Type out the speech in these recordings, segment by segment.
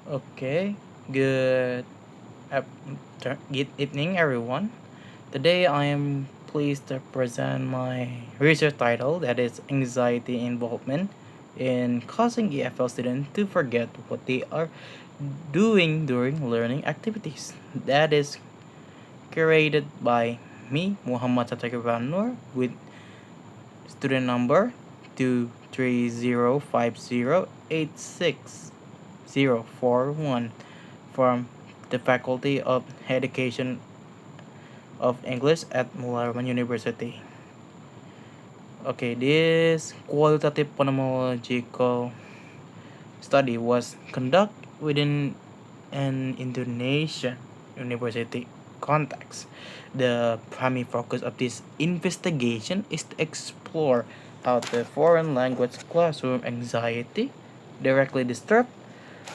Okay, good, good evening, everyone. Today I am pleased to present my research title that is Anxiety Involvement in Causing EFL Students to Forget What They Are Doing During Learning Activities. That is curated by me, Muhammad Nur, with student number 2305086. From the Faculty of Education of English at Mularman University. Okay, this qualitative phenomenological study was conducted within an Indonesian university context. The primary focus of this investigation is to explore how the foreign language classroom anxiety directly disturbs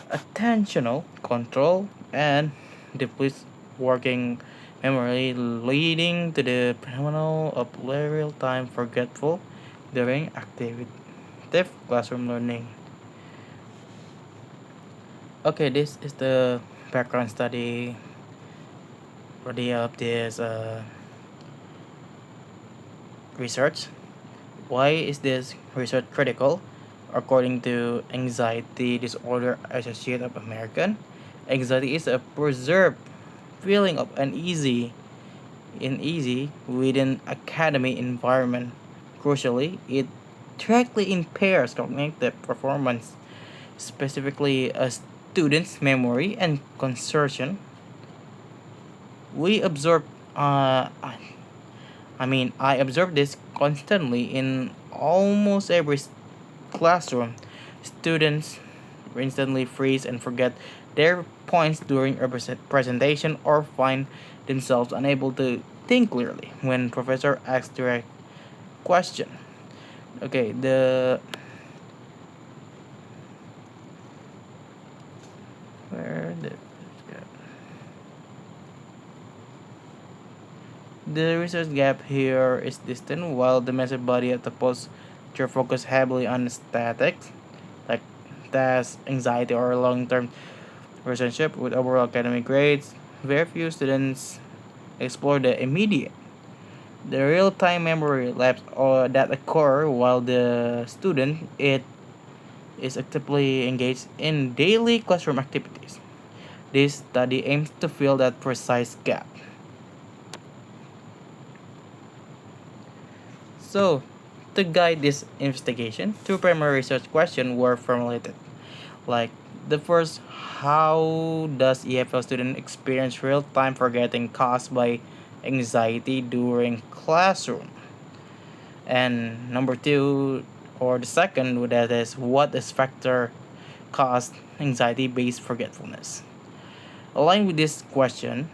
attentional control and depletes working memory, leading to the phenomenon of real-time forgetful during active classroom learning. Okay, this is the background study ready of this research. Why is this research critical? According to Anxiety Disorder Associate of American, anxiety is a preserved feeling of uneasy within academic environment. Crucially, it directly impairs cognitive performance, specifically a student's memory and concentration. We observe, I observe this constantly in almost every classroom. Students instantly freeze and forget their points during a presentation or find themselves unable to think clearly when professor asks direct question. Okay, where the research gap here is distant while the message body of the posture focus heavily on statics like task, anxiety, or long-term relationship with overall academic grades. Very few students explore the immediate, the real-time memory lapse or that occur while the student is actively engaged in daily classroom activities. This study aims to fill that precise gap. So, to guide this investigation, two primary research questions were formulated. Like the first, how does EFL student experience real-time forgetting caused by anxiety during classroom? And number two, or the second, that is what is factor cause anxiety-based forgetfulness? Aligned with this question,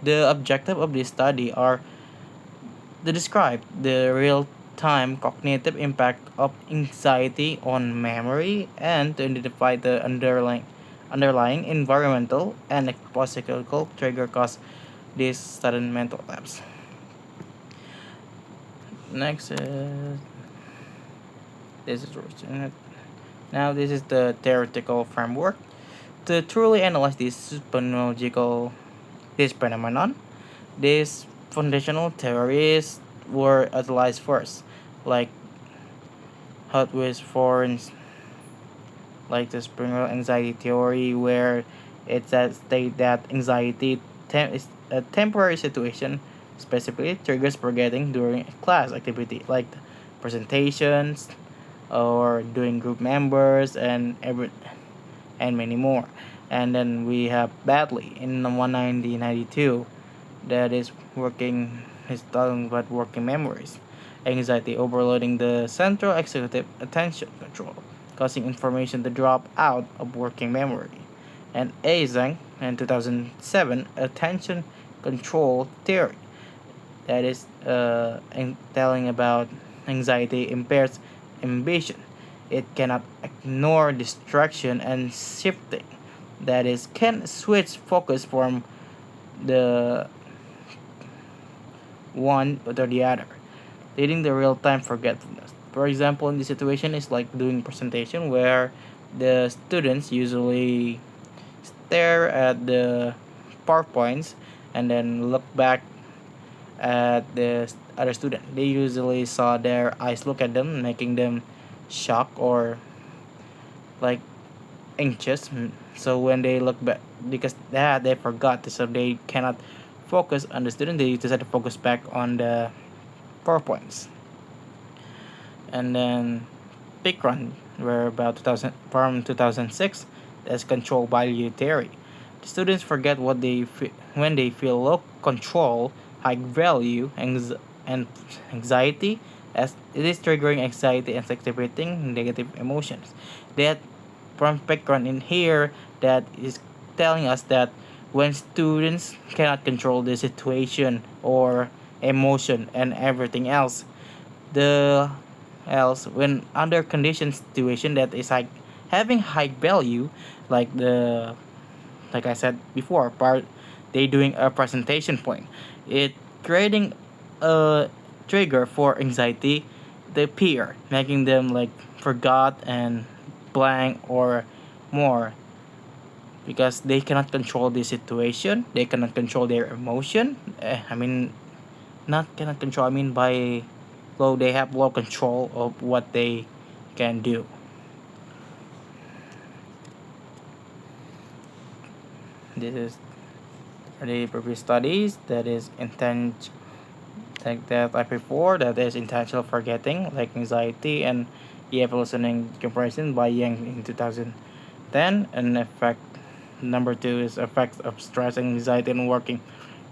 the objective of this study are to describe the real-time cognitive impact of anxiety on memory and to identify the underlying environmental and psychological trigger cause this sudden mental lapse. Next is this is now this is the theoretical framework to truly analyze this phenomenon. These foundational theories were analyzed first, like Hotwitz for like the Springer anxiety theory, where it says state that anxiety is a temporary situation, specifically triggers forgetting during a class activity like presentations or doing group members and many more. And then we have Badley in 1992 that is talking about working memories. Anxiety overloading the central executive attention control, causing information to drop out of working memory. And Zhang in 2007, attention control theory, that is telling about anxiety impairs ambition. It cannot ignore distraction and shifting. That is, can switch focus from the one or the other, leading to real-time forgetfulness. For example, in this situation, it's like doing presentation where the students usually stare at the PowerPoints and then look back at the other student. They usually saw their eyes look at them, making them shocked or like anxious. So when they look back, because they forgot, so they cannot focus on the student, they decide to focus back on the PowerPoints. And then peak run were about 2000 from 2006. That's control value theory. The students forget what when they feel low control, high value, and anxiety, as it is triggering anxiety and activating negative emotions. That from peak run in here, that is telling us that when students cannot control the situation or emotion and everything else, the else when under condition situation that is like having high value, like the like I said before, part they doing a presentation point, it creating a trigger for anxiety, the peer making them like forgot and blank or more, because they cannot control the situation, they cannot control their emotion. I mean, not cannot control, I mean by low, they have low control of what they can do. This is the previous studies that is intent, like that I before, that is intentional forgetting like anxiety and EF listening comparison by Yang in 2010. And effect number two is effects of stress and anxiety and working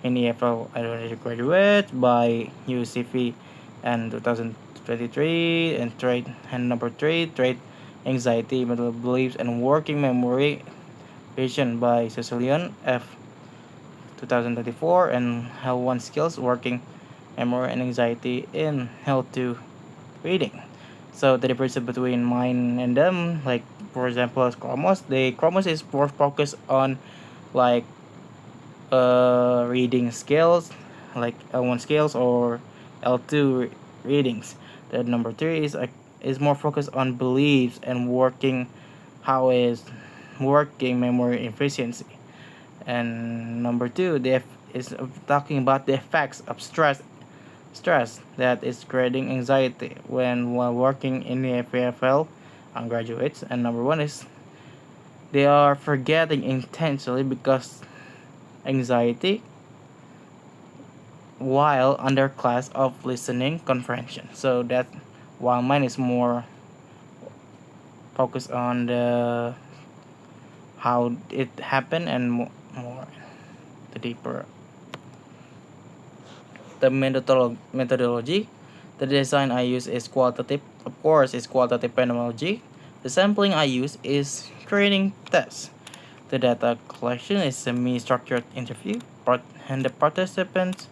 in EFL Identity Graduate by UCV and 2023. And trait, and number three, trait anxiety, mental beliefs, and working memory vision by Cecilian F 2024. And how one skills working memory and anxiety in how to reading. So the difference between mine and them, like for example, as Chromos, the Chromos is more focused on like reading skills, like L1 skills or L2 readings. The number three is more focused on beliefs and working, how is working memory efficiency. And number two, is talking about the effects of stress that is creating anxiety when while working in the FAFL on graduates. And number one is they are forgetting intentionally because anxiety while under class of listening comprehension. So that while mine is more focused on the how it happened and more the deeper the methodology. The design I use is qualitative, of course, is qualitative phenomenology. The sampling I use is training tests. The data collection is semi-structured interview, and the participants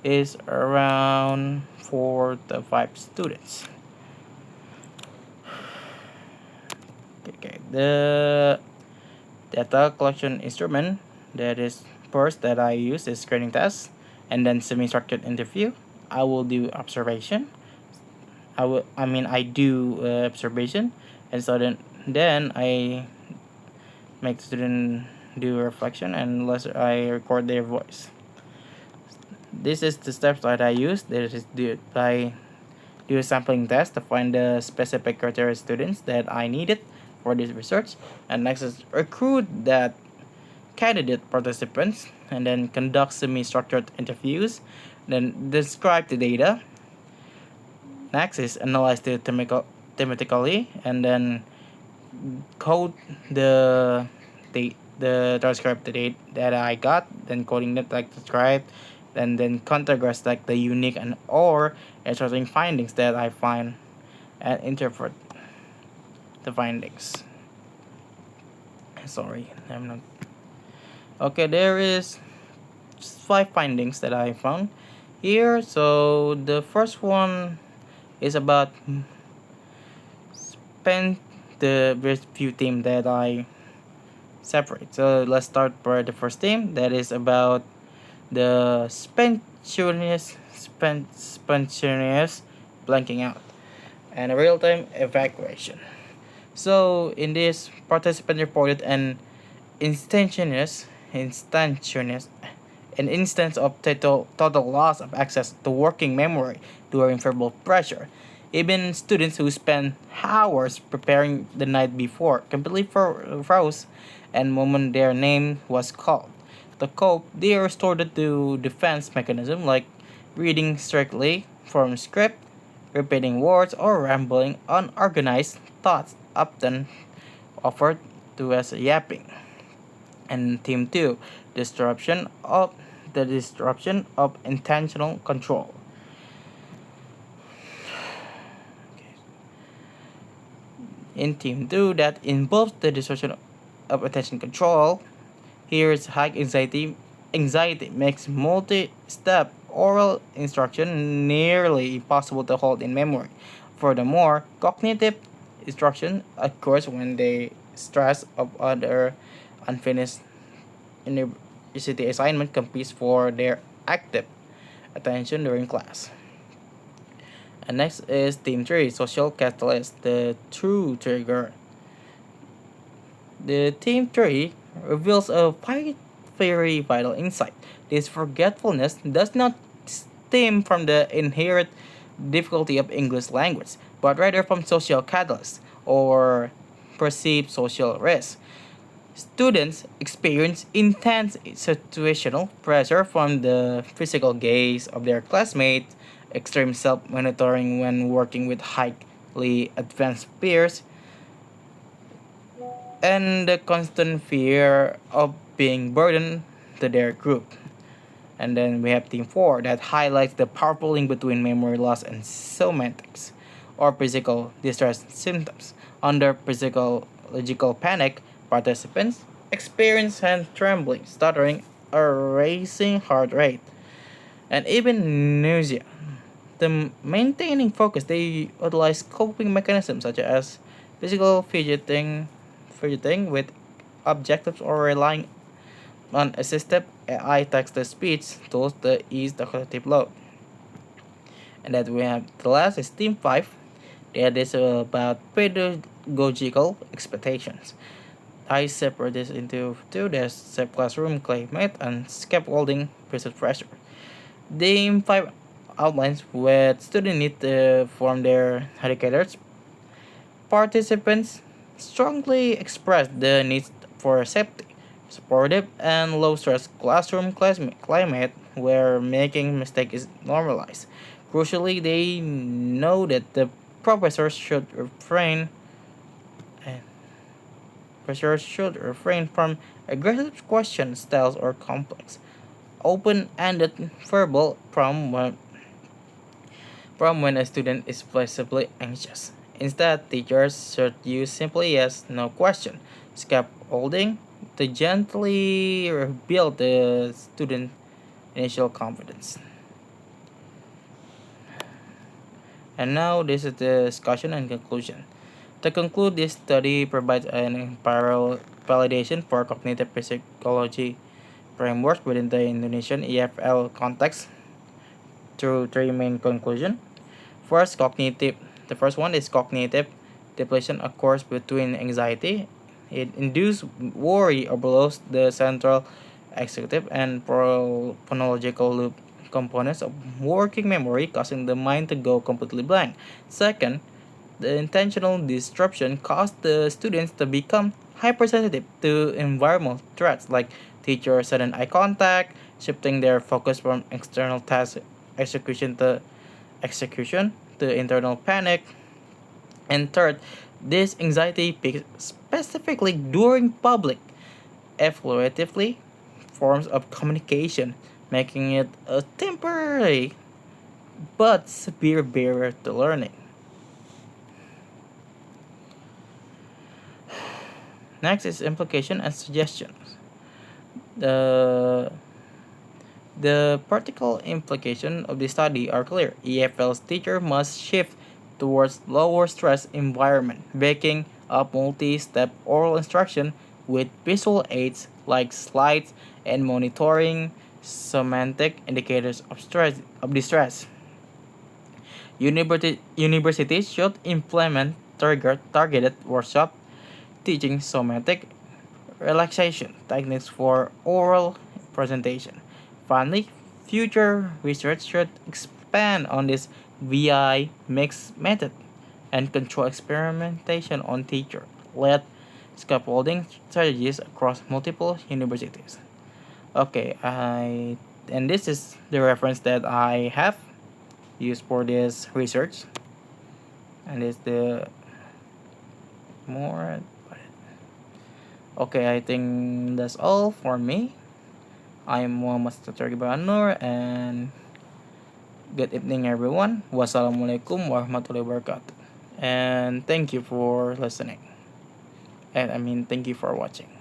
is around 4 to 5 students. Okay, the data collection instrument that is first that I use is screening test, and then semi-structured interview. I will do observation. I do observation, and so then I make the student do reflection, and I record their voice. This is the steps that I use. This is I do a sampling test to find the specific criteria students that I needed for this research. And next is recruit that candidate participants, and then conduct semi-structured interviews, then describe the data. Next is analyze the thematically, and then code the the transcript that I got, then coding it like transcribe, and then contrast like the unique and or interesting findings that I find and interpret the findings. Sorry, I'm not. Okay, there is 5 findings that I found here. So the first one is about spend the few team that I separate. So let's start by the first team that is about the spontaneous blanking out and a real-time evacuation. So in this, participant reported an instantaneous, an instance of total loss of access to working memory during verbal pressure. Even students who spend hours preparing the night before completely froze and moment their name was called. To cope, they resorted to defense mechanism like reading strictly from script, repeating words, or rambling unorganized thoughts often offered to as yapping. And theme 2, disruption of disruption of intentional control. In theme 2, that involves the disruption of attention control. Here's high anxiety. Anxiety makes multi-step oral instruction nearly impossible to hold in memory. Furthermore, cognitive instruction occurs when the stress of other unfinished university assignment competes for their active attention during class. And next is theme 3, social catalyst, the true trigger. The theme 3 reveals a very vital insight. This forgetfulness does not stem from the inherent difficulty of English language, but rather from social catalysts or perceived social risks. Students experience intense situational pressure from the physical gaze of their classmates, extreme self monitoring when working with highly advanced peers, and the constant fear of being burdened to their group. And then we have Team 4 that highlights the powerful link between memory loss and somatics or physical distress symptoms. Under physiological panic, participants experience hand trembling, stuttering, a racing heart rate, and even nausea. The maintaining focus, they utilize coping mechanisms such as physical fidgeting with objectives or relying on assistive AI text-to-speech tools to ease the cognitive load. And that we have the last is Team 5. That is about pedagogical expectations. I separate this into two. There's safe classroom, climate, and scaffolding versus pressure. Team 5 outlines what students need to form their educators. Participants strongly express the need for safety, supportive, and low stress classroom climate where making mistakes is normalized. Crucially, they know that the professors should uh, refrain from aggressive question styles or complex, open-ended verbal from when a student is visibly anxious. Instead, teachers should use simply yes, no question scaffolding to gently rebuild the student initial confidence. And now this is the discussion and conclusion. To conclude, this study provides an empirical validation for cognitive psychology framework within the Indonesian EFL context through three main conclusions. First, cognitive. The first one is cognitive depletion occurs between anxiety. It induces worry overloads the central executive and phonological loop components of working memory, causing the mind to go completely blank. Second, the intentional disruption caused the students to become hypersensitive to environmental threats like teacher sudden eye contact, shifting their focus from external task execution to execution to internal panic. And third, this anxiety peaks specifically during public, evaluatively forms of communication, making it a temporary but severe barrier to learning. Next is implication and suggestions. The the practical implications of the study are clear. EFL's teacher must shift towards lower stress environment, baking up multi-step oral instruction with visual aids like slides and monitoring semantic indicators of distress. Universities should implement targeted workshop teaching semantic relaxation techniques for oral presentation. Finally, future research should expand on this VI mix method and control experimentation on teacher led scaffolding strategies across multiple universities. Okay, I and this is the reference that I have used for this research, and it's the more. Okay, I think that's all for me. I'm Muhammad Satari Banur, and good evening, everyone. Wassalamualaikum warahmatullahi wabarakatuh. And thank you for listening. And I mean, thank you for watching.